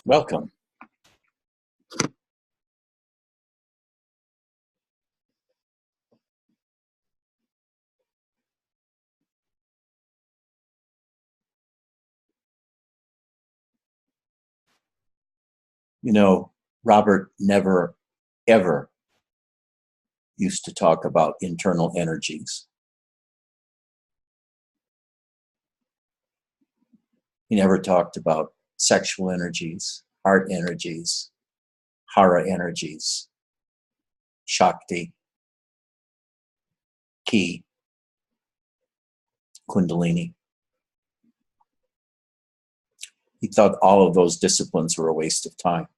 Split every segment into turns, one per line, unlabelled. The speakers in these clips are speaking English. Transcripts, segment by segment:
Welcome. You know, Robert never, ever used to talk about internal energies. He never talked about sexual energies, heart energies, hara energies, Shakti, Ki, Kundalini. He thought all of those disciplines were a waste of time.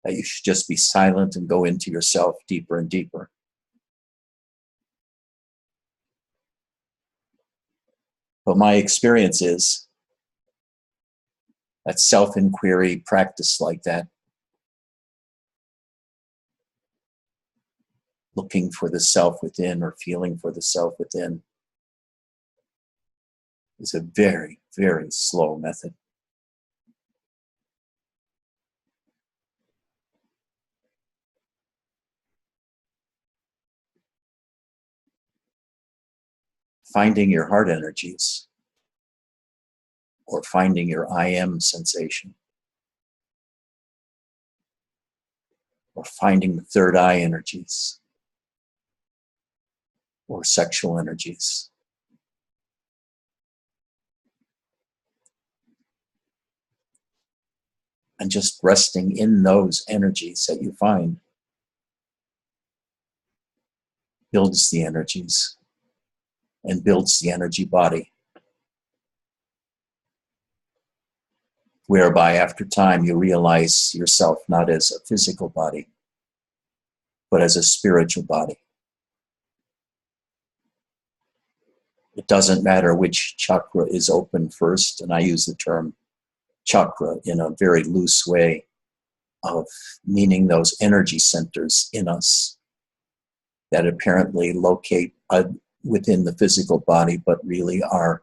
That you should just be silent and go into yourself deeper and deeper. But my experience is that self-inquiry practice like that, looking for the self within or feeling for the self within, is a very, very slow method. Finding your heart energies or finding your I am sensation or finding the third eye energies or sexual energies. And just resting in those energies that you find builds the energies and builds the energy body, whereby after time you realize yourself not as a physical body, but as a spiritual body. It doesn't matter which chakra is open first, and I use the term chakra in a very loose way of meaning those energy centers in us that apparently locate within the physical body, but really are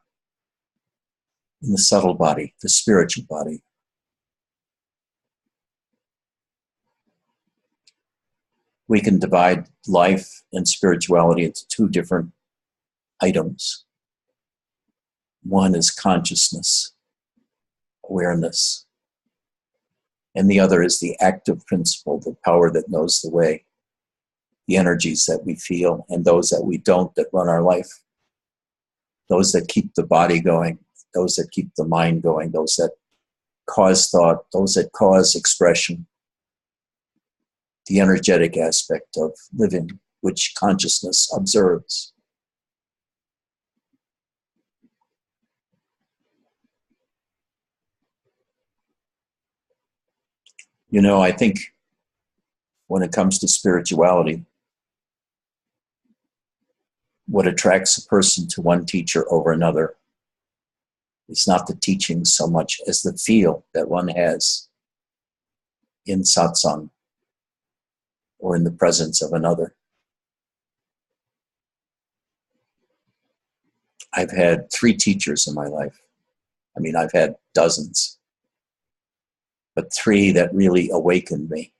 in the subtle body, the spiritual body. We can divide life and spirituality into two different items. One is consciousness, awareness, and the other is the active principle, the power that knows the way, the energies that we feel and those that we don't, that run our life, those that keep the body going, those that keep the mind going, those that cause thought, those that cause expression, the energetic aspect of living, which consciousness observes. You know, I think when it comes to spirituality, what attracts a person to one teacher over another is not the teaching so much as the feel that one has in SATSANG or in the presence of another. I've had 3 teachers in my life. I mean, I've had dozens, but 3 that really awakened me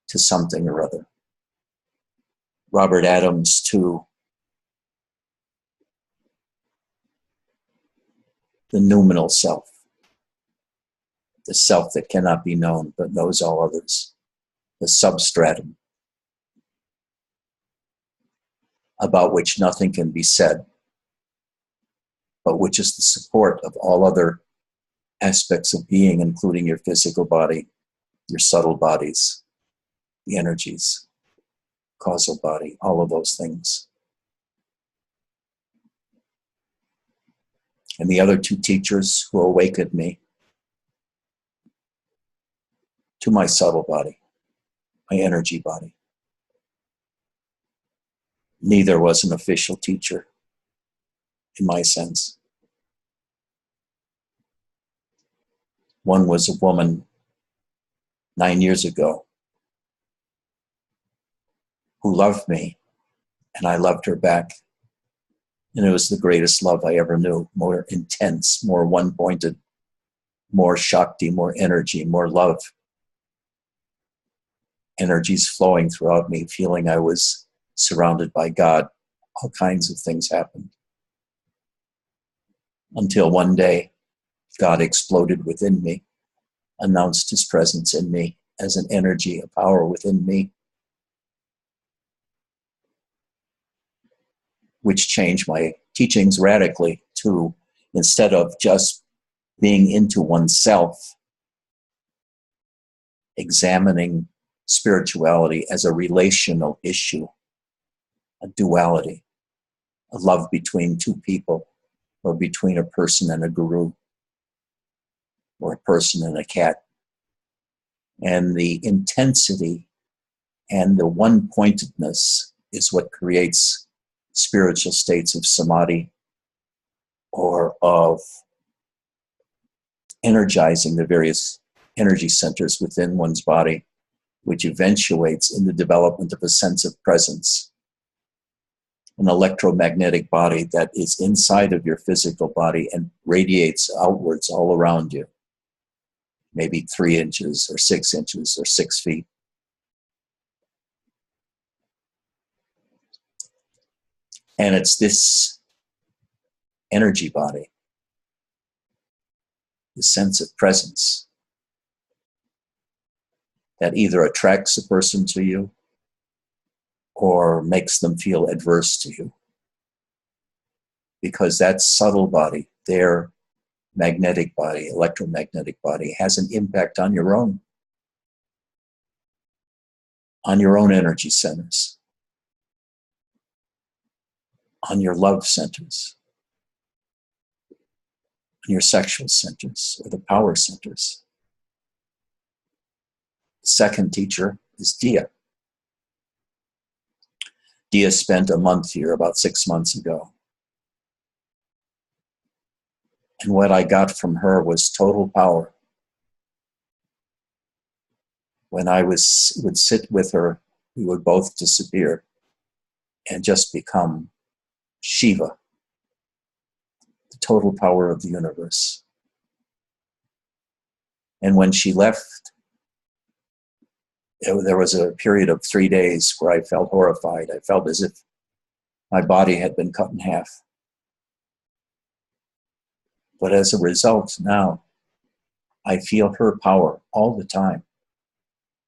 to something or other. Robert Adams to the noumenal self, the self that cannot be known but knows all others, the substratum, about which nothing can be said, but which is the support of all other aspects of being, including your physical body, your subtle bodies, the energies, causal body, all of those things. And the other 2 teachers who awakened me to my subtle body, my energy body. Neither was an official teacher, in my sense. One was a woman 9 years ago who loved me, and I loved her back. And it was the greatest love I ever knew, more intense, more one-pointed, more Shakti, more energy, more love. Energies flowing throughout me, feeling I was surrounded by God. All kinds of things happened. Until one day, God exploded within me, announced his presence in me as an energy, a power within me, which changed my teachings radically to, instead of just being into oneself, examining spirituality as a relational issue, a duality, a love between two people, or between a person and a guru, or a person and a cat. And the intensity and the one-pointedness is what creates spiritual states of samadhi, or of energizing the various energy centers within one's body, which eventuates in the development of a sense of presence, an electromagnetic body that is inside of your physical body and radiates outwards all around you, maybe 3 inches or 6 inches or 6 feet. And it's this energy body, the sense of presence, that either attracts a person to you or makes them feel adverse to you. Because that subtle body, their magnetic body, electromagnetic body, has an impact on your own energy centers, on your love centers, on your sexual centers, or the power centers. The second teacher is Dia. Dia spent a month here about 6 months ago. And what I got from her was total power. When I would sit with her, we would both disappear and just become Shiva, the total power of the universe. And when she left, there was a period of 3 days where I felt horrified. I felt as if my body had been cut in half. But as a result, now I feel her power all the time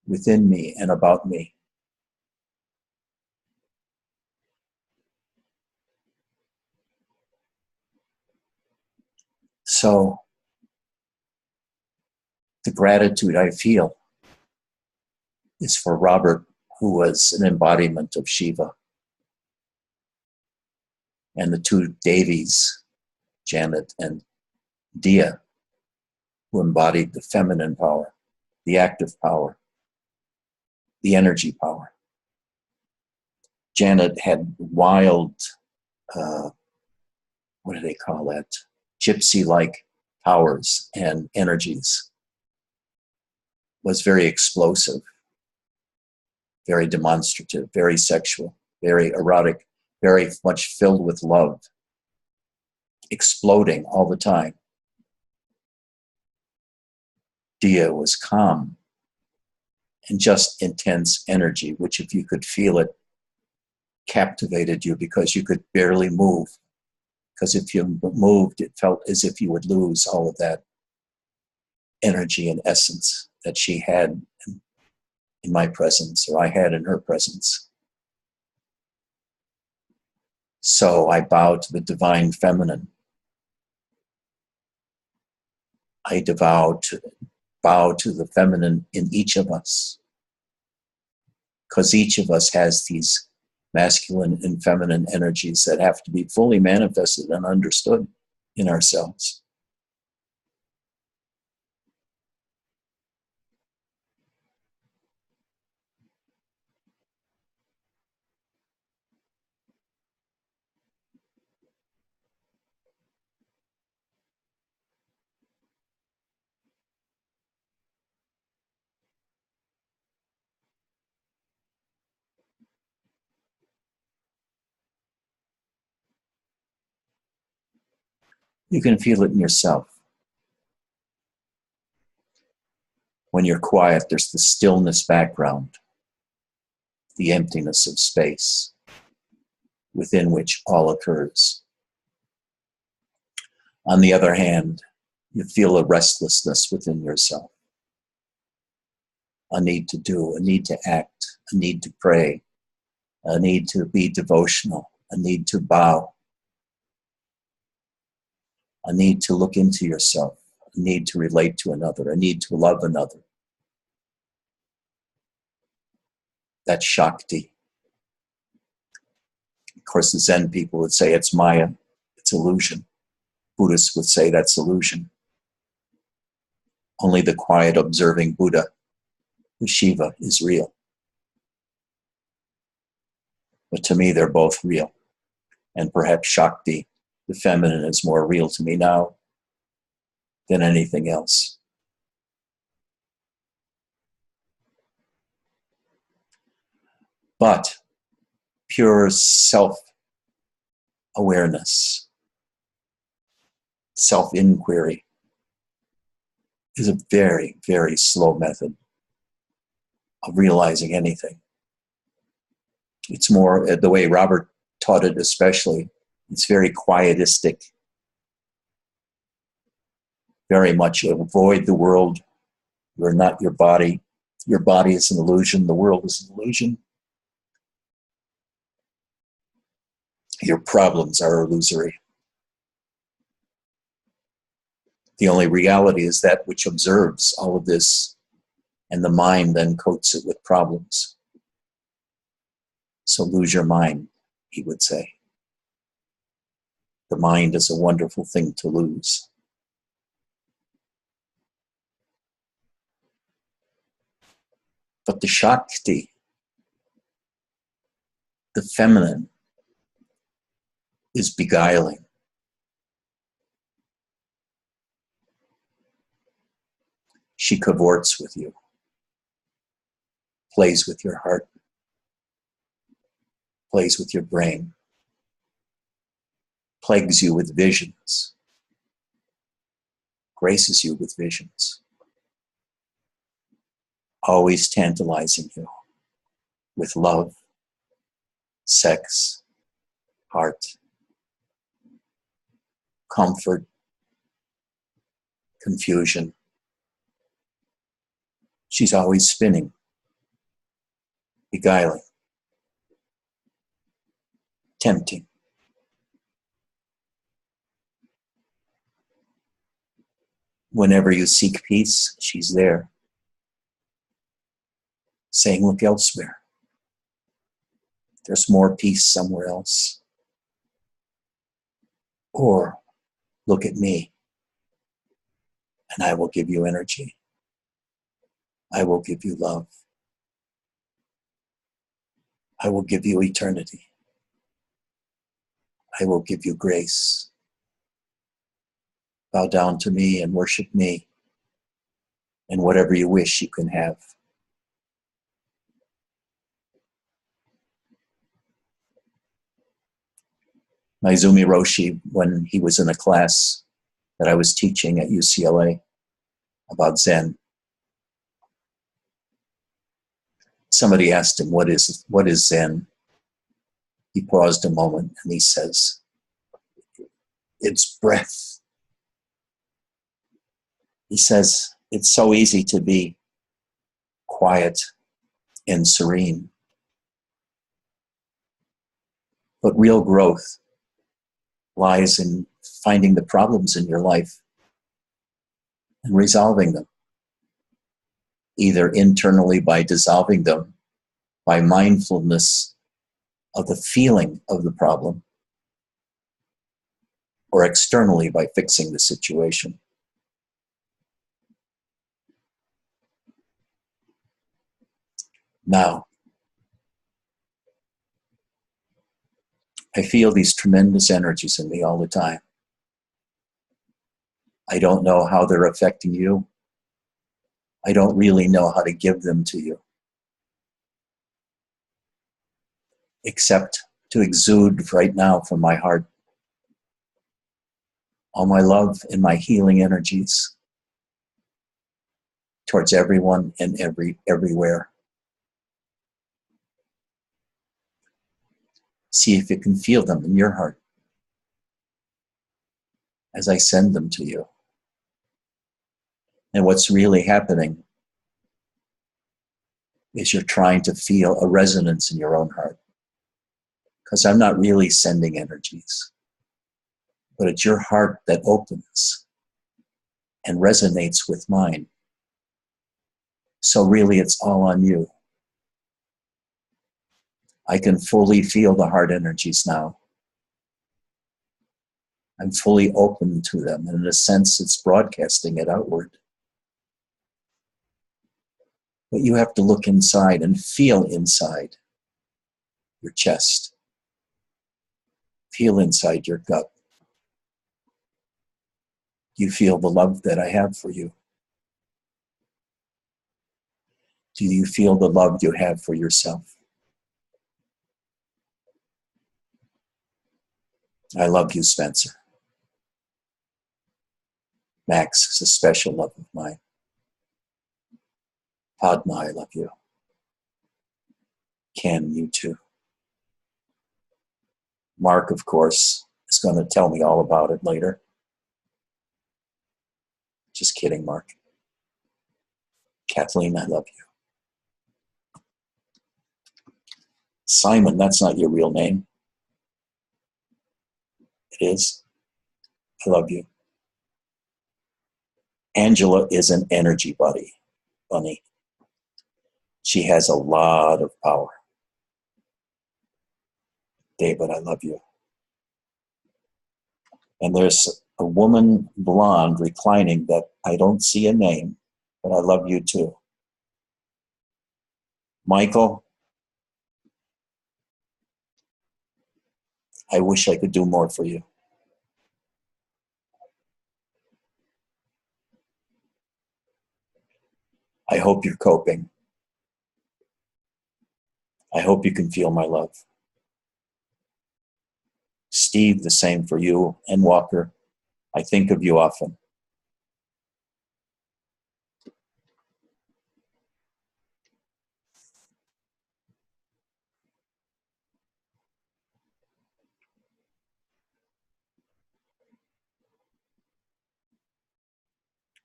within me and about me. So the gratitude I feel is for Robert, who was an embodiment of Shiva, and the two Devis, Janet and Dia, who embodied the feminine power, the active power, the energy power. Janet had wild, what do they call that? Gypsy-like powers and energies. Was very explosive, very demonstrative, very sexual, very erotic, very much filled with love, exploding all the time. Dia was calm and just intense energy, which if you could feel it, captivated you because you could barely move. Because if you moved, it felt as if you would lose all of that energy and essence that she had in my presence, or I had in her presence. So I bow to the divine feminine. I bow to the feminine in each of us, because each of us has these masculine and feminine energies that have to be fully manifested and understood in ourselves. You can feel it in yourself. When you're quiet, there's the stillness background, the emptiness of space within which all occurs. On the other hand, you feel a restlessness within yourself, a need to do, a need to act, a need to pray, a need to be devotional, a need to bow, a need to look into yourself, a need to relate to another, a need to love another. That's Shakti. Of course, the Zen people would say it's Maya, it's illusion. Buddhists would say that's illusion. Only the quiet, observing Buddha, the Shiva, is real. But to me, they're both real. And perhaps Shakti, the feminine, is more real to me now than anything else. But pure self-awareness, self-inquiry, is a very, very slow method of realizing anything. It's more, the way Robert taught it especially, it's very quietistic. Very much avoid the world. You're not your body. Your body is an illusion. The world is an illusion. Your problems are illusory. The only reality is that which observes all of this, and the mind then coats it with problems. So lose your mind, he would say. The mind is a wonderful thing to lose. But the Shakti, the feminine, is beguiling. She cavorts with you, plays with your heart, plays with your brain, plagues you with visions, graces you with visions, always tantalizing you with love, sex, heart, comfort, confusion. She's always spinning, beguiling, tempting. Whenever you seek peace, she's there, saying, look elsewhere. There's more peace somewhere else. Or look at me, and I will give you energy. I will give you love. I will give you eternity. I will give you grace. Bow down to me and worship me, and whatever you wish you can have. Maizumi Roshi, when he was in a class that I was teaching at UCLA about Zen, somebody asked him, what is Zen? He paused a moment and he says, it's breath. He says, it's so easy to be quiet and serene. But real growth lies in finding the problems in your life and resolving them, either internally by dissolving them, by mindfulness of the feeling of the problem, or externally by fixing the situation. Now, I feel these tremendous energies in me all the time. I don't know how they're affecting you. I don't really know how to give them to you, except to exude right now from my heart all my love and my healing energies towards everyone and everywhere. See if you can feel them in your heart as I send them to you. And what's really happening is you're trying to feel a resonance in your own heart. Because I'm not really sending energies, but it's your heart that opens and resonates with mine. So really it's all on you. I can fully feel the heart energies now. I'm fully open to them, and in a sense it's broadcasting it outward. But you have to look inside and feel inside your chest. Feel inside your gut. Do you feel the love that I have for you? Do you feel the love you have for yourself? I love you, Spencer. Max is a special love of mine. Padma, I love you. Ken, you too. Mark, of course, is going to tell me all about it later. Just kidding, Mark. Kathleen, I love you. Simon, that's not your real name. It is. I love you. Angela is an energy bunny. She has a lot of power. David, I love you. And there's a woman, blonde, reclining that I don't see a name, but I love you too. Michael, I wish I could do more for you. I hope you're coping. I hope you can feel my love. Steve, the same for you. And Walker, I think of you often.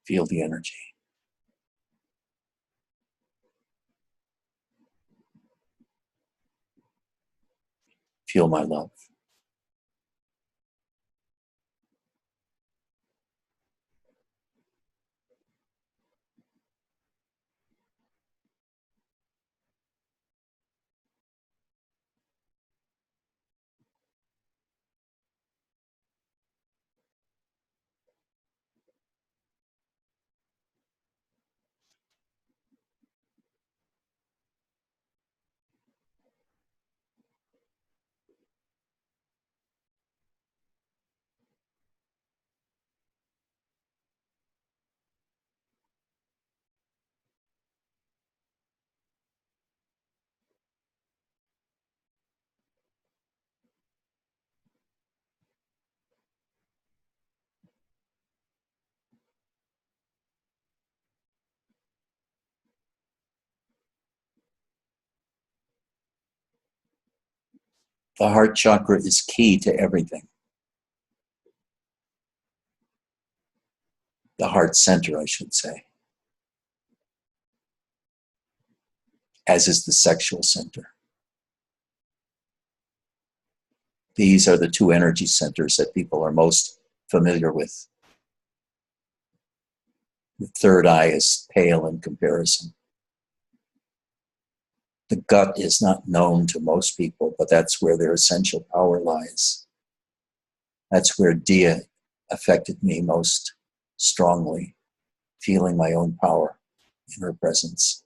Feel the energy. Feel my love. The heart chakra is key to everything. The heart center, I should say. As is the sexual center. These are the two energy centers that people are most familiar with. The third eye is pale in comparison. The gut is not known to most people, but that's where their essential power lies. That's where Dia affected me most strongly, feeling my own power in her presence.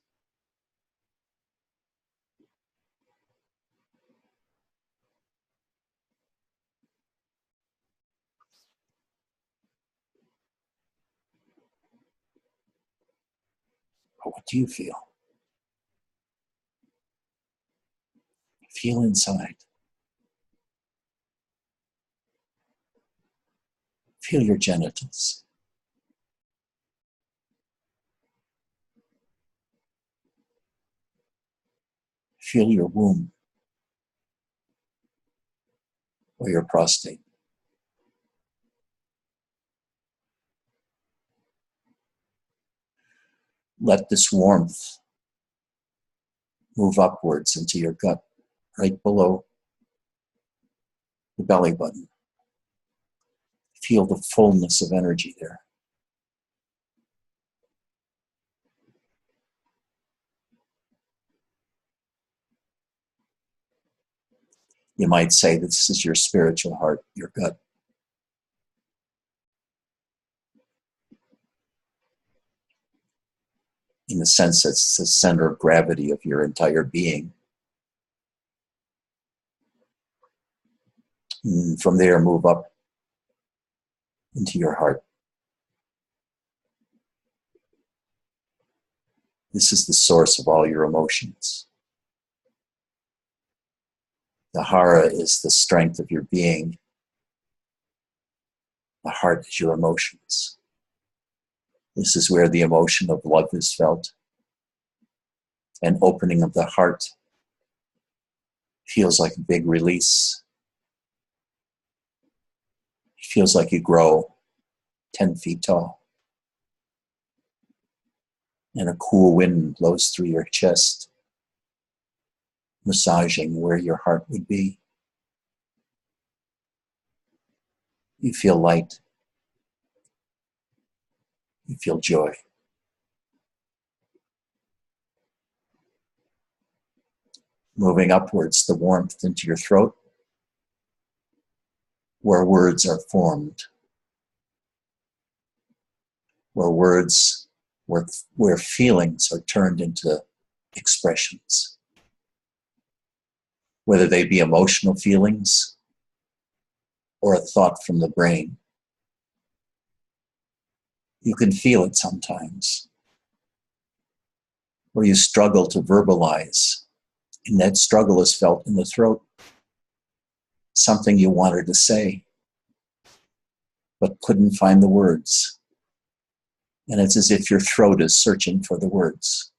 But what do you feel? Feel inside. Feel your genitals. Feel your womb or your prostate. Let this warmth move upwards into your gut, right below the belly button. Feel the fullness of energy there. You might say this is your spiritual heart, your gut. In the sense that it's the center of gravity of your entire being. And from there, move up into your heart. This is the source of all your emotions. The hara is the strength of your being. The heart is your emotions. This is where the emotion of love is felt. An opening of the heart feels like a big release. It feels like you grow 10 feet tall. And a cool wind blows through your chest, massaging where your heart would be. You feel light. You feel joy. Moving upwards, the warmth into your throat, where words are formed, where feelings are turned into expressions, whether they be emotional feelings or a thought from the brain. You can feel it sometimes, where you struggle to verbalize, and that struggle is felt in the throat. Something you wanted to say, but couldn't find the words. And it's as if your throat is searching for the words.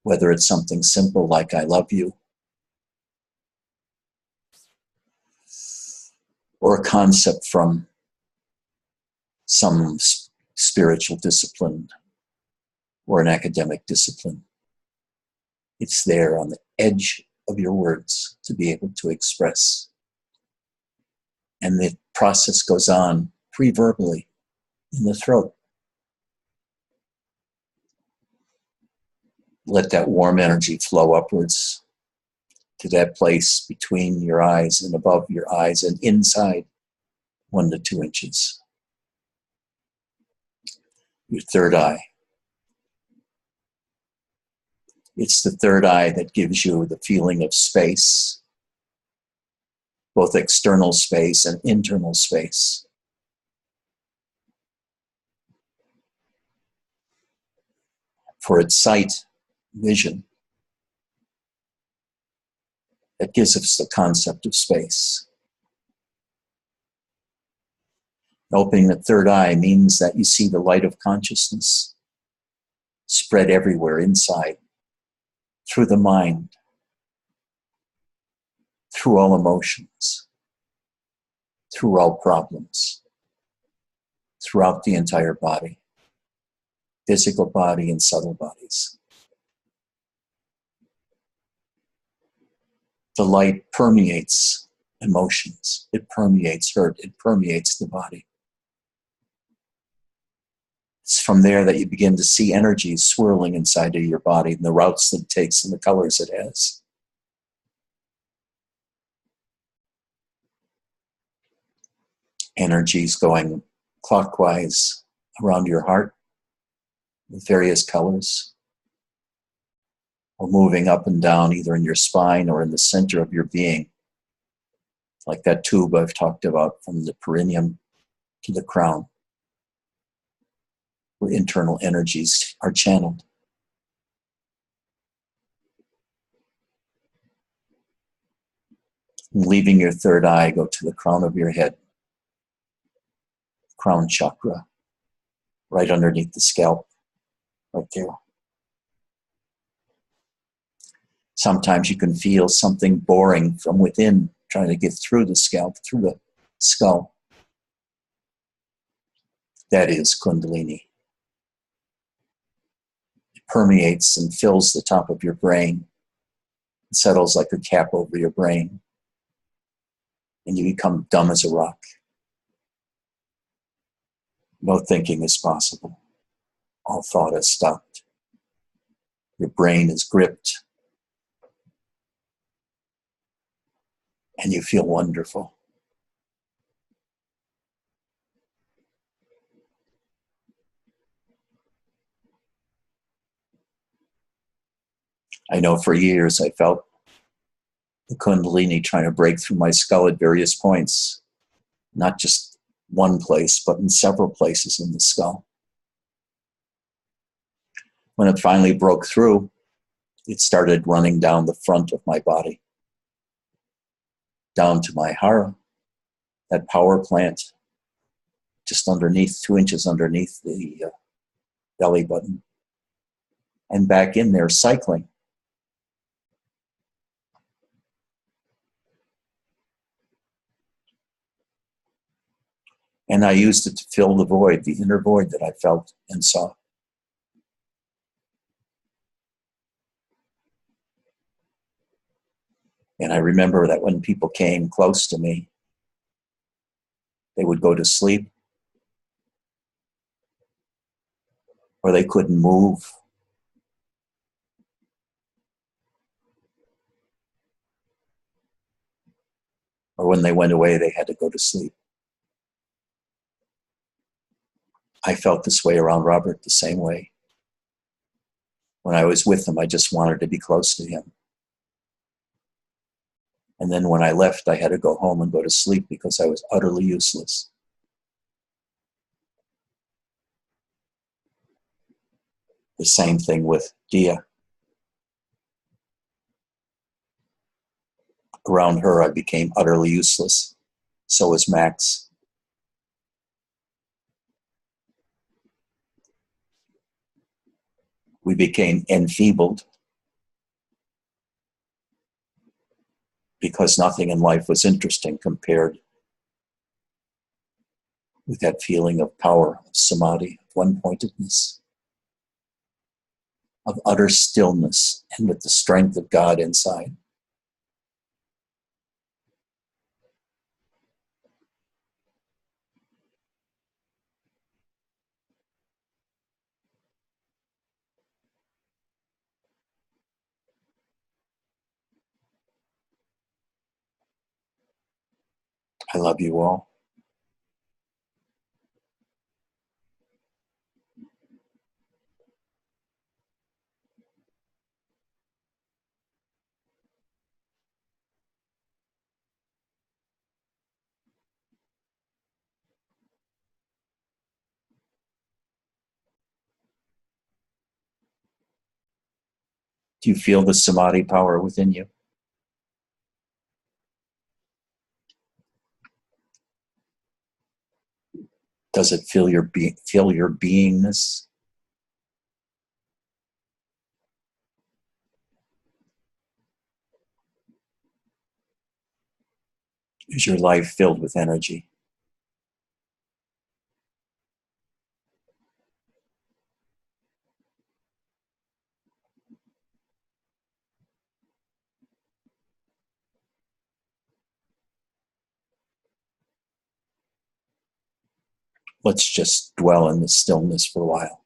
Whether it's something simple like I love you, or a concept from some spiritual discipline or an academic discipline. It's there on the edge of your words to be able to express. And the process goes on pre-verbally in the throat. Let that warm energy flow upwards to that place between your eyes and above your eyes and inside 1 to 2 inches. Your third eye. It's the third eye that gives you the feeling of space, both external space and internal space. For its sight, vision, that gives us the concept of space. Opening the third eye means that you see the light of consciousness spread everywhere inside, through the mind, through all emotions, through all problems, throughout the entire body, physical body and subtle bodies. The light permeates emotions. It permeates hurt. It permeates the body. It's from there that you begin to see energy swirling inside of your body and the routes that it takes and the colors it has. Energies going clockwise around your heart with various colors, or moving up and down either in your spine or in the center of your being, like that tube I've talked about from the perineum to the crown, where internal energies are channeled. And leaving your third eye, go to the crown of your head. crown chakra, right underneath the scalp, right there. Sometimes you can feel something boring from within, trying to get through the scalp, through the skull. That is Kundalini. It permeates and fills the top of your brain. It settles like a cap over your brain. And you become dumb as a rock. No thinking is possible. All thought is stopped. Your brain is gripped. And you feel wonderful. I know for years I felt the Kundalini trying to break through my skull at various points. Not just one place, but in several places in the skull. When it finally broke through, it started running down the front of my body, down to my hara, that power plant, just underneath, 2 inches underneath the belly button, and back in there cycling. And I used it to fill the void, the inner void that I felt and saw. And I remember that when people came close to me, they would go to sleep, or they couldn't move. Or when they went away, they had to go to sleep. I felt this way around Robert the same way. When I was with him, I just wanted to be close to him. And then when I left, I had to go home and go to sleep because I was utterly useless. The same thing with Dia. Around her, I became utterly useless. So was Max. We became enfeebled because nothing in life was interesting compared with that feeling of power, of samadhi, of one-pointedness, of utter stillness, and with the strength of God inside. I love you all. Do you feel the samadhi power within you? Does it feel your beingness? Is your life filled with energy? Let's just dwell in the stillness for a while.